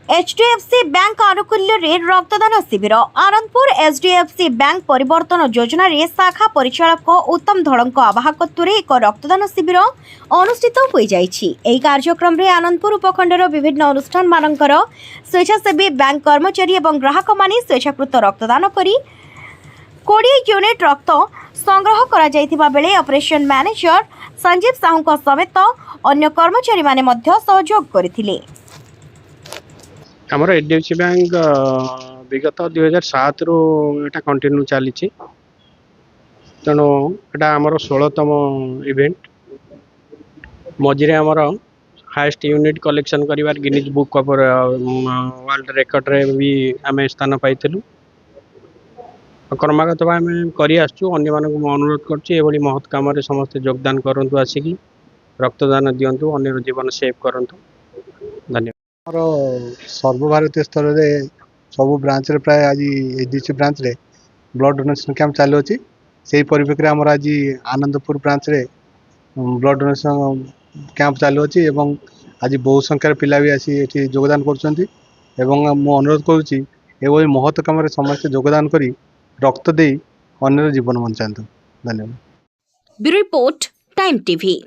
HDFC bank आनुकूल्य रे रक्तदान शिविर आनंदपुर एचडीएफसी बैंक परिवर्तन योजना रे शाखा परिचालक उत्तम धड़क आवाहकत्व एक रक्तदान शिविर अनुष्ठित हो जाइछि। एही कार्यक्रम रे आनंदपुर उपखंडर विभिन्न अनुष्ठान मानकर स्वेच्छासेवी बैंक कर्मचारी एवं ग्राहक माने स्वेच्छाकृत रक्तदान करी 20 यूनिट रक्त संग्रह करा जायतिबा बेले ऑपरेशन मैनेजर संजीव साहू समेत अन्य कर्मचारी माने मध्य सहयोग करथिले। आमर एचडीएफसी बैंक विगत 2007 रु एटा कंटिन्यू चली तेणु एटा आमर 16तम इवेंट मझे आमर हाईएस्ट यूनिट कलेक्शन करिवार Guinness book of world record रे भी आम स्थान पाइलु। क्रमागत भाव आम कर अनुरोध कर महत् कम समस्ते योगदान करूँ आसिकी रक्तदान दिंतु अन्य जीवन सेव करूँ। धन्यवाद। सर्वभारतीय स्तर में सब ब्रांच रे प्राय आज एचडीएफसी ब्रांच रे ब्लड डोनेशन कैंप चालू अच्छी से परिप्रेक्षी आमर आज आनंदपुर ब्रांच रे ब्लड डोनेशन कैंप चालू अच्छी एवं आज बहु संख्यार पिला भी आसी एठी योगदान करुछंती एवं मु अनुरोध करुच्ची एवं महत् कम समस्त योगदान करी रक्त दे अन्य जीवन बंचातु। धन्यवाद। Bureau report time TV.